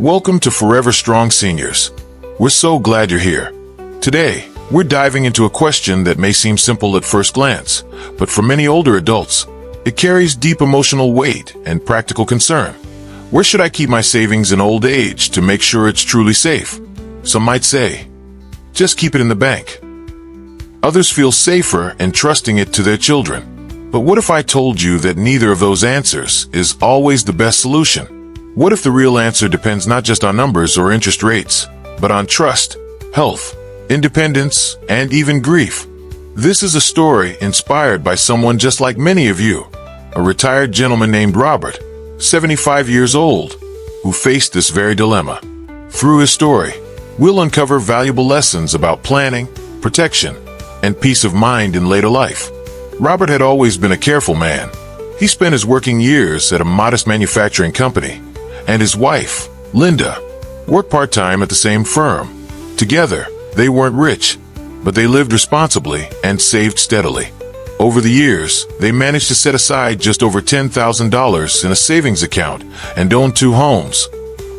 Welcome to Forever Strong Seniors. We're so glad you're here. Today, we're diving into a question that may seem simple at first glance, but for many older adults, it carries deep emotional weight and practical concern. Where should I keep my savings in old age to make sure it's truly safe? Some might say, just keep it in the bank. Others feel safer entrusting it to their children. But what if I told you that neither of those answers is always the best solution? What if the real answer depends not just on numbers or interest rates, but on trust, health, independence, and even grief? This is a story inspired by someone just like many of you, a retired gentleman named Robert, 75 years old, who faced this very dilemma. Through his story, we'll uncover valuable lessons about planning, protection, and peace of mind in later life. Robert had always been a careful man. He spent his working years at a modest manufacturing company, and his wife, Linda, worked part-time at the same firm. Together, they weren't rich, but they lived responsibly and saved steadily. Over the years, they managed to set aside just over $10,000 in a savings account and owned 2 homes.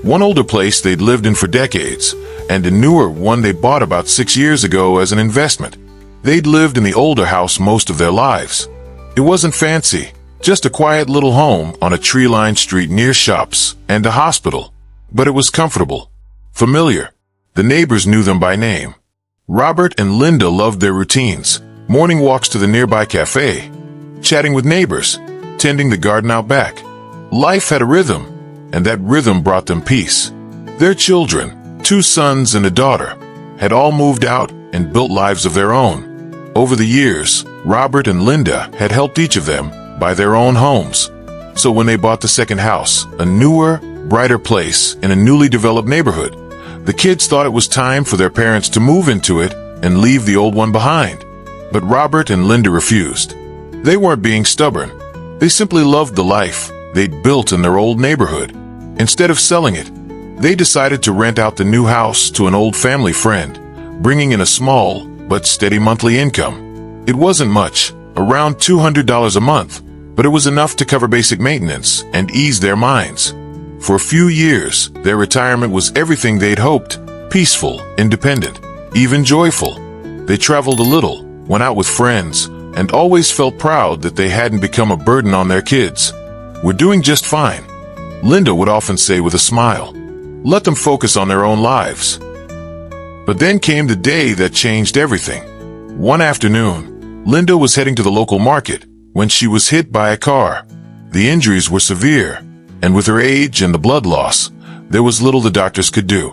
One older place they'd lived in for decades, and a newer one they bought about 6 years ago as an investment. They'd lived in the older house most of their lives. It wasn't fancy, just a quiet little home on a tree-lined street near shops and a hospital. But it was comfortable, familiar. The neighbors knew them by name. Robert and Linda loved their routines, morning walks to the nearby cafe, chatting with neighbors, tending the garden out back. Life had a rhythm, and that rhythm brought them peace. Their children, 2 sons and a daughter, had all moved out and built lives of their own. Over the years, Robert and Linda had helped each of them buy their own homes. So when they bought the second house, a newer, brighter place in a newly developed neighborhood, the kids thought it was time for their parents to move into it and leave the old one behind. But Robert and Linda refused. They weren't being stubborn. They simply loved the life they'd built in their old neighborhood. Instead of selling it, they decided to rent out the new house to an old family friend, bringing in a small but steady monthly income. It wasn't much, around $200 a month, but it was enough to cover basic maintenance and ease their minds. For a few years, their retirement was everything they'd hoped: peaceful, independent, even joyful. They traveled a little, went out with friends, and always felt proud that they hadn't become a burden on their kids. "We're doing just fine," Linda would often say with a smile. "Let them focus on their own lives." But then came the day that changed everything. One afternoon, Linda was heading to the local market when she was hit by a car. The injuries were severe, and with her age and the blood loss, there was little the doctors could do.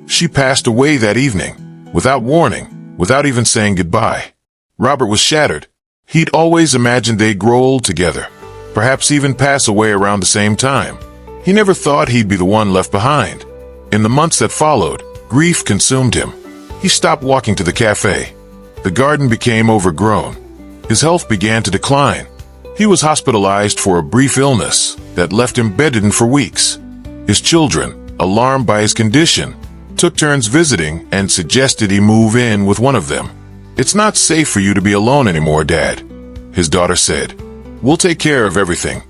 She passed away that evening, without warning, without even saying goodbye. Robert was shattered. He'd always imagined they'd grow old together, perhaps even pass away around the same time. He never thought he'd be the one left behind. In the months that followed, grief consumed him. He stopped walking to the cafe. The garden became overgrown. His health began to decline. He was hospitalized for a brief illness that left him bedridden for weeks. His children, alarmed by his condition, took turns visiting and suggested he move in with one of them. "It's not safe for you to be alone anymore, Dad," his daughter said. "We'll take care of everything.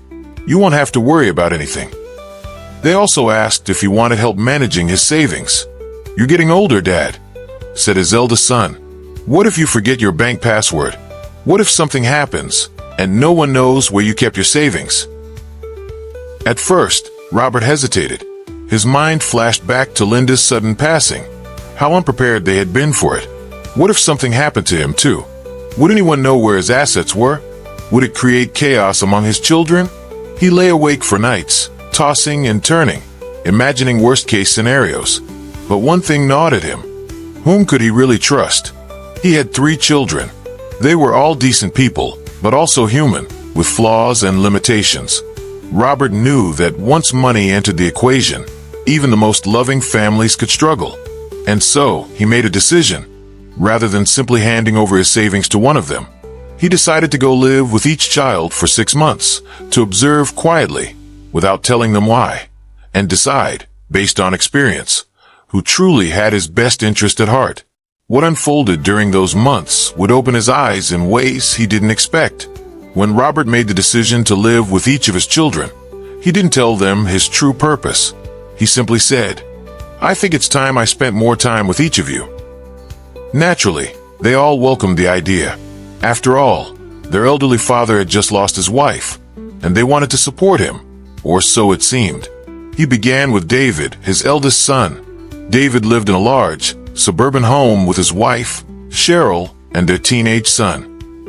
You won't have to worry about anything." They also asked if he wanted help managing his savings. "You're getting older, Dad," said his eldest son. "What if you forget your bank password? What if something happens and no one knows where you kept your savings?" At first, Robert hesitated. His mind flashed back to Linda's sudden passing. How unprepared they had been for it. What if something happened to him too? Would anyone know where his assets were? Would it create chaos among his children? He lay awake for nights, tossing and turning, imagining worst-case scenarios. But one thing gnawed at him. Whom could he really trust? He had 3 children. They were all decent people, but also human, with flaws and limitations. Robert knew that once money entered the equation, even the most loving families could struggle. And so, he made a decision. Rather than simply handing over his savings to one of them, he decided to go live with each child for 6 months, to observe quietly, without telling them why, and decide, based on experience, who truly had his best interest at heart. What unfolded during those months would open his eyes in ways he didn't expect. When Robert made the decision to live with each of his children, he didn't tell them his true purpose. He simply said, I think it's time I spent more time with each of you." Naturally, they all welcomed the idea. After all, their elderly father had just lost his wife, and they wanted to support him, or so it seemed. He began with David, his eldest son. David lived in a large, suburban home with his wife, Cheryl, and their teenage son.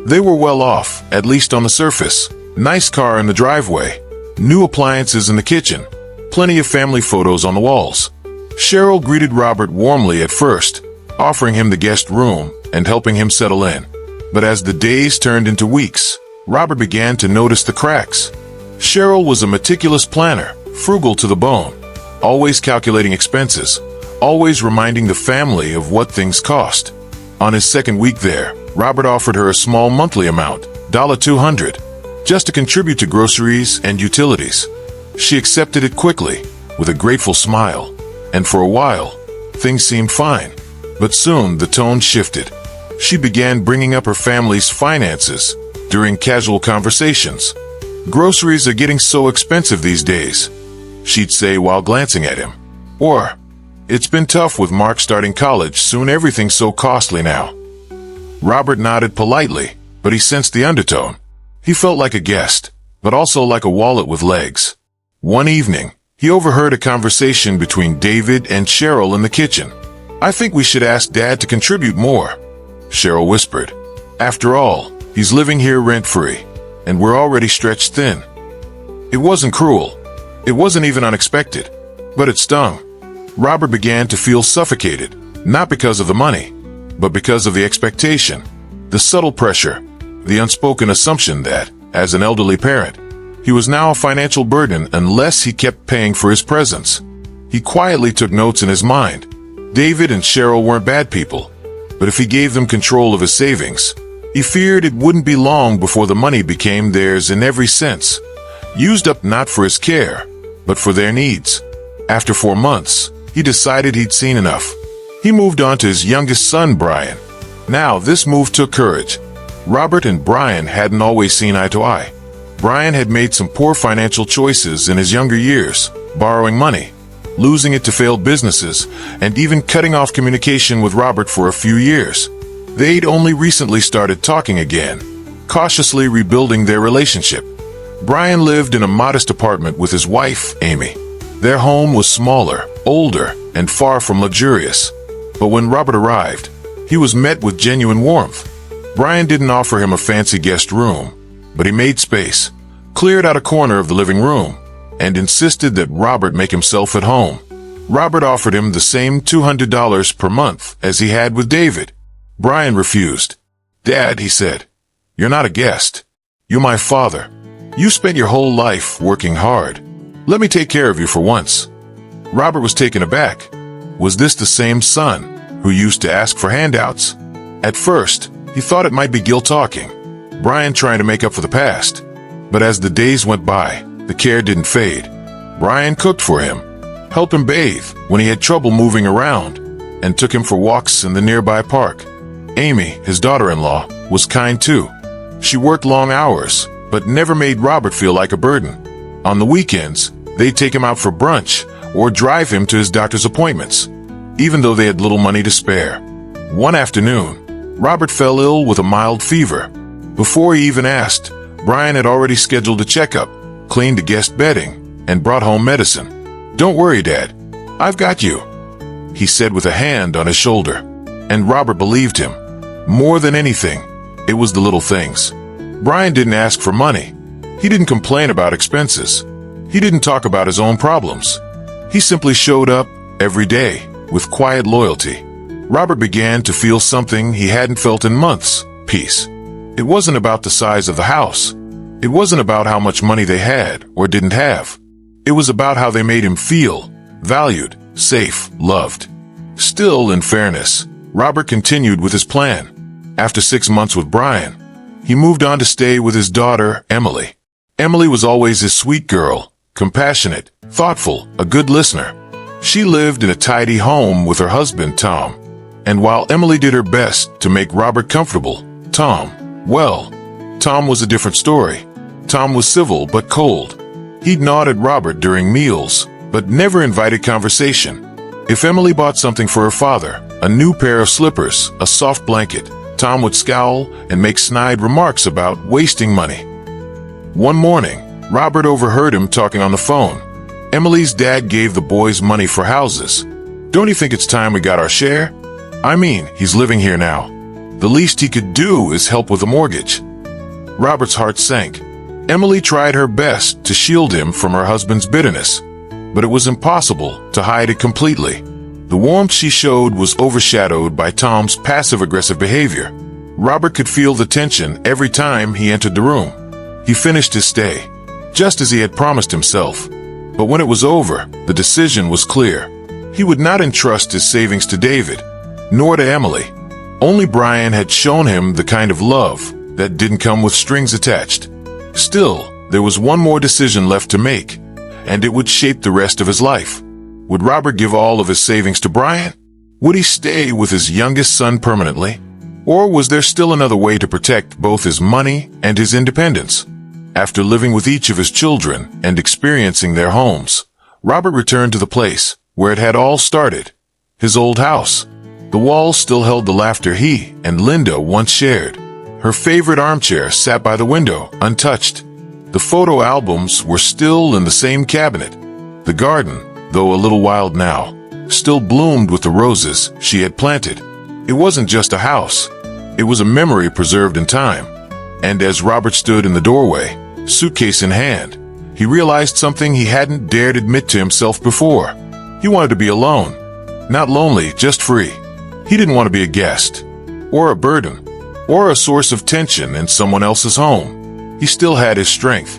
They were well off, at least on the surface. Nice car in the driveway, new appliances in the kitchen, plenty of family photos on the walls. Cheryl greeted Robert warmly at first, offering him the guest room and helping him settle in. But as the days turned into weeks, Robert began to notice the cracks. Cheryl was a meticulous planner, frugal to the bone, always calculating expenses, always reminding the family of what things cost. On his second week there, Robert offered her a small monthly amount, $200, just to contribute to groceries and utilities. She accepted it quickly, with a grateful smile, and for a while, things seemed fine. But soon the tone shifted. She began bringing up her family's finances during casual conversations. "Groceries are getting so expensive these days," she'd say while glancing at him. Or, "It's been tough with Mark starting college, soon everything's so costly now." Robert nodded politely, but he sensed the undertone. He felt like a guest, but also like a wallet with legs. One evening, he overheard a conversation between David and Cheryl in the kitchen. "I think we should ask Dad to contribute more," Cheryl whispered. "After all, he's living here rent-free, and we're already stretched thin." It wasn't cruel. It wasn't even unexpected, but it stung. Robert began to feel suffocated, not because of the money, but because of the expectation, the subtle pressure, the unspoken assumption that, as an elderly parent, he was now a financial burden unless he kept paying for his presence. He quietly took notes in his mind. David and Cheryl weren't bad people, but if he gave them control of his savings, he feared it wouldn't be long before the money became theirs in every sense, used up not for his care, but for their needs. After 4 months, he decided he'd seen enough. He moved on to his youngest son, Brian. Now, this move took courage. Robert and Brian hadn't always seen eye to eye. Brian had made some poor financial choices in his younger years, borrowing money, losing it to failed businesses, and even cutting off communication with Robert for a few years. They'd only recently started talking again, cautiously rebuilding their relationship. Brian lived in a modest apartment with his wife, Amy. Their home was smaller, older, and far from luxurious. But when Robert arrived, he was met with genuine warmth. Brian didn't offer him a fancy guest room, but he made space, cleared out a corner of the living room, and insisted that Robert make himself at home. Robert offered him the same $200 per month as he had with David. Brian refused. "Dad," he said, "you're not a guest. You're my father. You spent your whole life working hard. Let me take care of you for once." Robert was taken aback. Was this the same son who used to ask for handouts? At first, he thought it might be guilt talking, Brian trying to make up for the past. But as the days went by, the care didn't fade. Brian cooked for him, helped him bathe when he had trouble moving around, and took him for walks in the nearby park. Amy, his daughter-in-law, was kind too. She worked long hours, but never made Robert feel like a burden. On the weekends, they'd take him out for brunch or drive him to his doctor's appointments, even though they had little money to spare. One afternoon, Robert fell ill with a mild fever. Before he even asked, Brian had already scheduled a checkup, cleaned the guest bedding, and brought home medicine. "Don't worry, Dad. I've got you," he said with a hand on his shoulder. And Robert believed him. More than anything, it was the little things. Brian didn't ask for money. He didn't complain about expenses. He didn't talk about his own problems. He simply showed up every day with quiet loyalty. Robert began to feel something he hadn't felt in months: peace. It wasn't about the size of the house. It wasn't about how much money they had or didn't have. It was about how they made him feel, valued, safe, loved. Still, in fairness, Robert continued with his plan. After 6 months with Brian, he moved on to stay with his daughter, Emily. Emily was always his sweet girl, compassionate, thoughtful, a good listener. She lived in a tidy home with her husband, Tom. And while Emily did her best to make Robert comfortable, Tom was a different story. Tom was civil but cold. He'd nod at Robert during meals, but never invited conversation. If Emily bought something for her father, a new pair of slippers, a soft blanket, Tom would scowl and make snide remarks about wasting money. One morning, Robert overheard him talking on the phone. Emily's dad gave the boys money for houses. Don't you think it's time we got our share? I mean, he's living here now. The least he could do is help with the mortgage. Robert's heart sank. Emily tried her best to shield him from her husband's bitterness, but it was impossible to hide it completely. The warmth she showed was overshadowed by Tom's passive-aggressive behavior. Robert could feel the tension every time he entered the room. He finished his stay, just as he had promised himself. But when it was over, the decision was clear. He would not entrust his savings to David, nor to Emily. Only Brian had shown him the kind of love that didn't come with strings attached. Still, there was one more decision left to make, and it would shape the rest of his life. Would Robert give all of his savings to Brian? Would he stay with his youngest son permanently? Or was there still another way to protect both his money and his independence? After living with each of his children and experiencing their homes, Robert returned to the place where it had all started, his old house. The walls still held the laughter he and Linda once shared. Her favorite armchair sat by the window, untouched. The photo albums were still in the same cabinet. The garden, though a little wild now, still bloomed with the roses she had planted. It wasn't just a house. It was a memory preserved in time. And as Robert stood in the doorway, suitcase in hand, he realized something he hadn't dared admit to himself before. He wanted to be alone. Not lonely, just free. He didn't want to be a guest, or a burden, or a source of tension in someone else's home. He still had his strength.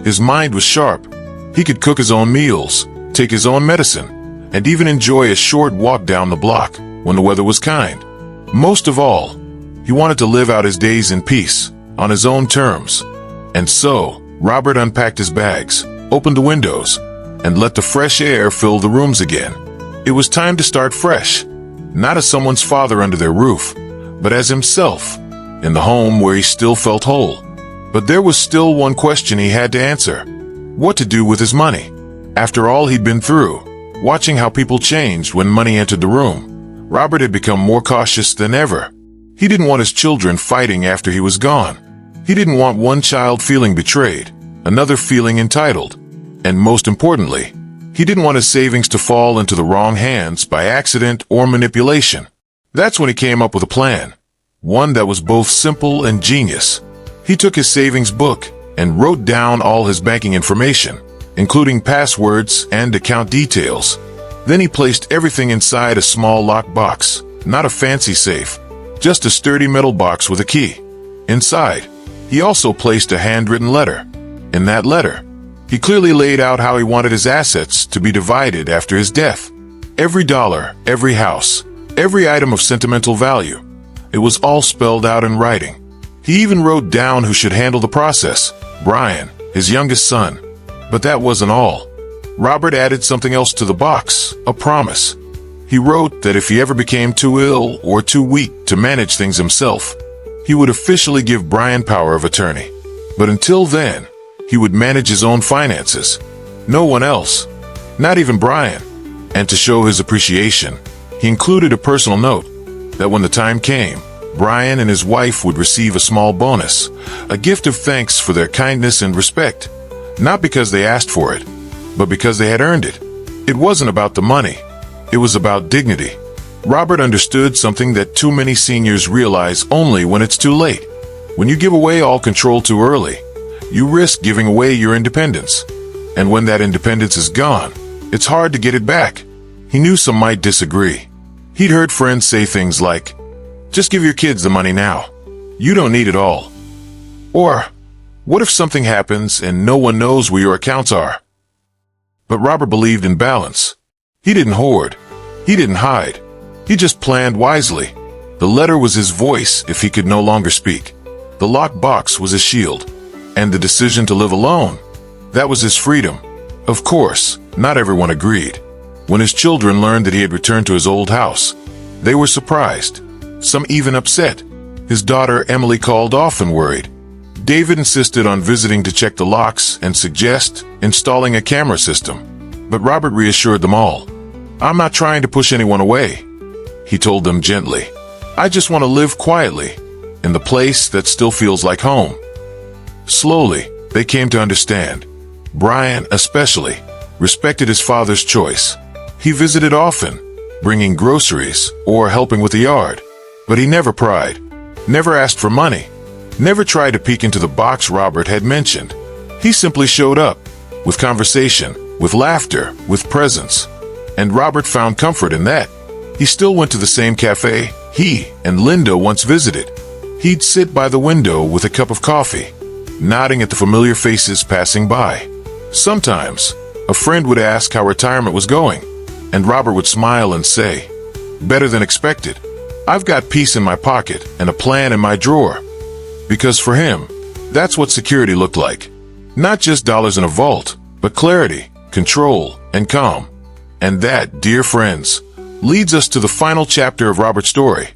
His mind was sharp. He could cook his own meals, take his own medicine, and even enjoy a short walk down the block when the weather was kind. Most of all, he wanted to live out his days in peace, on his own terms. And so, Robert unpacked his bags, opened the windows, and let the fresh air fill the rooms again. It was time to start fresh, not as someone's father under their roof, but as himself, in the home where he still felt whole. But there was still one question he had to answer: what to do with his money. After all he'd been through, watching how people changed when money entered the room, Robert had become more cautious than ever. He didn't want his children fighting after he was gone. He didn't want one child feeling betrayed, another feeling entitled. And most importantly, he didn't want his savings to fall into the wrong hands by accident or manipulation. That's when he came up with a plan, one that was both simple and genius. He took his savings book and wrote down all his banking information, including passwords and account details. Then he placed everything inside a small locked box, not a fancy safe, just a sturdy metal box with a key. Inside, he also placed a handwritten letter. In that letter, he clearly laid out how he wanted his assets to be divided after his death. Every dollar, every house, every item of sentimental value. It was all spelled out in writing. He even wrote down who should handle the process: Brian, his youngest son. But that wasn't all. Robert added something else to the box, a promise. He wrote that if he ever became too ill or too weak to manage things himself, he would officially give Brian power of attorney. But until then, he would manage his own finances. No one else, not even Brian. And to show his appreciation, he included a personal note that when the time came, Brian and his wife would receive a small bonus, a gift of thanks for their kindness and respect, not because they asked for it, but because they had earned it. It wasn't about the money. It was about dignity. Robert understood something that too many seniors realize only when it's too late. When you give away all control too early, you risk giving away your independence. And when that independence is gone, it's hard to get it back. He knew some might disagree. He'd heard friends say things like, "Just give your kids the money now. You don't need it all." Or, "What if something happens and no one knows where your accounts are?" But Robert believed in balance. He didn't hoard. He didn't hide. He just planned wisely. The letter was his voice if he could no longer speak. The locked box was his shield. And the decision to live alone, that was his freedom. Of course, not everyone agreed. When his children learned that he had returned to his old house, they were surprised, some even upset. His daughter Emily called often worried. David insisted on visiting to check the locks and suggest installing a camera system. But Robert reassured them all. "I'm not trying to push anyone away," he told them gently. "I just want to live quietly, in the place that still feels like home." Slowly, they came to understand. Brian, especially, respected his father's choice. He visited often, bringing groceries or helping with the yard. But he never pried, never asked for money, never tried to peek into the box Robert had mentioned. He simply showed up, with conversation, with laughter, with presence. And Robert found comfort in that. He still went to the same cafe he and Linda once visited. He'd sit by the window with a cup of coffee, nodding at the familiar faces passing by. Sometimes, a friend would ask how retirement was going, and Robert would smile and say, "Better than expected. I've got peace in my pocket and a plan in my drawer." Because for him, that's what security looked like. Not just dollars in a vault, but clarity, control, and calm. And that, dear friends, leads us to the final chapter of Robert's story,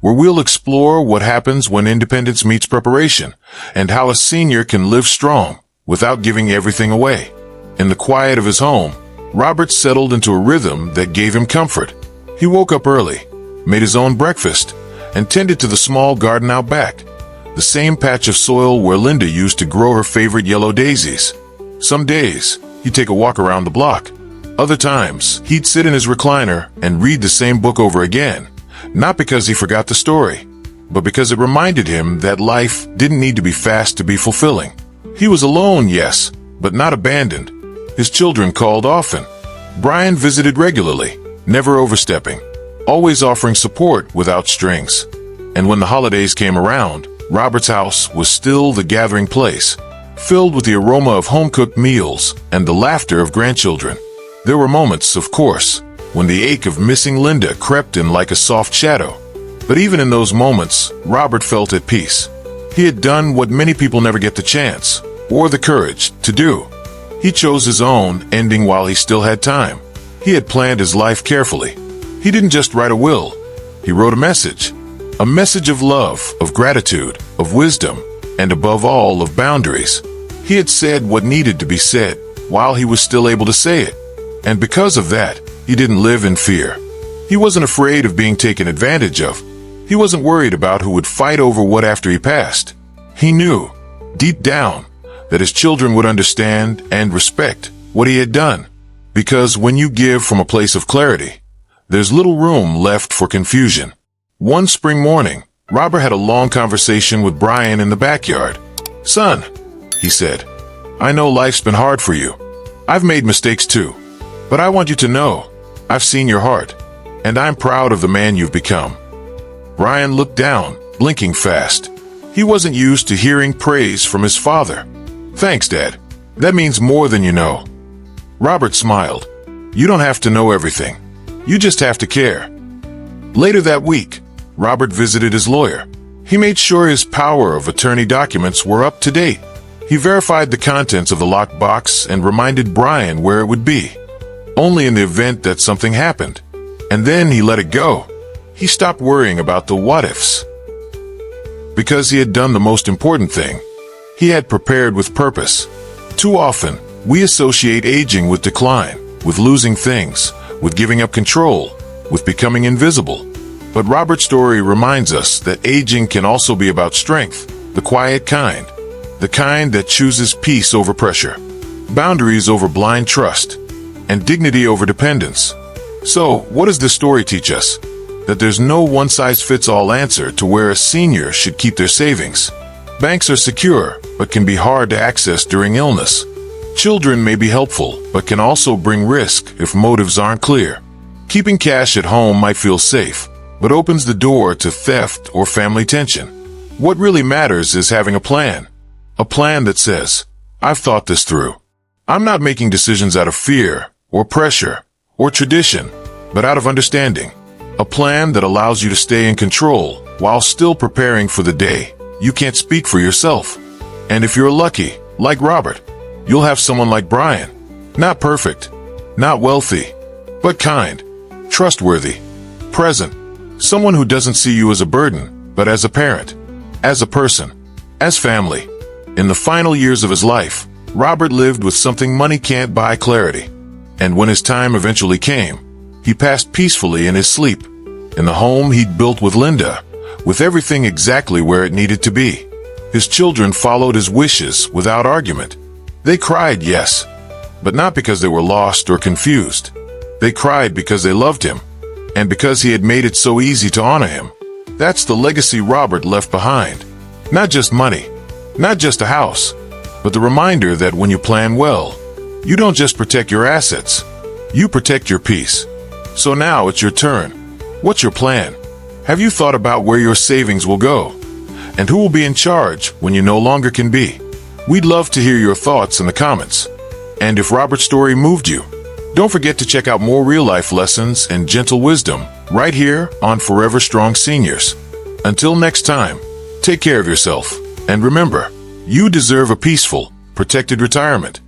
where we'll explore what happens when independence meets preparation, and how a senior can live strong without giving everything away. In the quiet of his home, Robert settled into a rhythm that gave him comfort. He woke up early, made his own breakfast, and tended to the small garden out back, the same patch of soil where Linda used to grow her favorite yellow daisies. Some days, he'd take a walk around the block. Other times, he'd sit in his recliner and read the same book over again, not because he forgot the story, but because it reminded him that life didn't need to be fast to be fulfilling. He was alone, yes, but not abandoned. His children called often. Brian visited regularly, never overstepping, always offering support without strings. And when the holidays came around, Robert's house was still the gathering place, filled with the aroma of home-cooked meals and the laughter of grandchildren. There were moments, of course, when the ache of missing Linda crept in like a soft shadow. But even in those moments, Robert felt at peace. He had done what many people never get the chance, or the courage, to do. He chose his own ending while he still had time. He had planned his life carefully. He didn't just write a will. He wrote a message of love, of gratitude, of wisdom, and above all, of boundaries. He had said what needed to be said while he was still able to say it. And because of that, he didn't live in fear. He wasn't afraid of being taken advantage of. He wasn't worried about who would fight over what after he passed. He knew, deep down, that his children would understand and respect what he had done. Because when you give from a place of clarity, there's little room left for confusion. One spring morning, Robert had a long conversation with Brian in the backyard. "Son," he said, "I know life's been hard for you. I've made mistakes too. But I want you to know, I've seen your heart, and I'm proud of the man you've become." Brian looked down, blinking fast. He wasn't used to hearing praise from his father. "Thanks, Dad. That means more than you know." Robert smiled. "You don't have to know everything. You just have to care." Later that week, Robert visited his lawyer. He made sure his power of attorney documents were up to date. He verified the contents of the locked box and reminded Brian where it would be, only in the event that something happened. And then he let it go. He stopped worrying about the what-ifs. Because he had done the most important thing. He had prepared with purpose. Too often, we associate aging with decline, with losing things, with giving up control, with becoming invisible. But Robert's story reminds us that aging can also be about strength, the quiet kind, the kind that chooses peace over pressure, boundaries over blind trust, and dignity over dependence. So, what does this story teach us? That there's no one-size-fits-all answer to where a senior should keep their savings. Banks are secure, but can be hard to access during illness. Children may be helpful, but can also bring risk if motives aren't clear. Keeping cash at home might feel safe, but opens the door to theft or family tension. What really matters is having a plan. A plan that says, "I've thought this through. I'm not making decisions out of fear, or pressure, or tradition, but out of understanding." A plan that allows you to stay in control while still preparing for the day you can't speak for yourself. And if you're lucky, like Robert, you'll have someone like Brian. Not perfect, not wealthy, but kind, trustworthy, present. Someone who doesn't see you as a burden, but as a parent, as a person, as family. In the final years of his life, Robert lived with something money can't buy: clarity. And when his time eventually came, He passed peacefully in his sleep, in the home he'd built with Linda, with everything exactly where it needed to be. His children followed his wishes without argument. They cried, yes, but not because they were lost or confused. They cried because they loved him, and because he had made it so easy to honor him. That's the legacy Robert left behind. Not just money, not just a house, but the reminder that when you plan well, you don't just protect your assets, you protect your peace. So now it's your turn. What's your plan? Have you thought about where your savings will go? And who will be in charge when you no longer can be? We'd love to hear your thoughts in the comments. And if Robert's story moved you, don't forget to check out more real-life lessons and gentle wisdom right here on Forever Strong Seniors. Until next time, take care of yourself. And remember, you deserve a peaceful, protected retirement.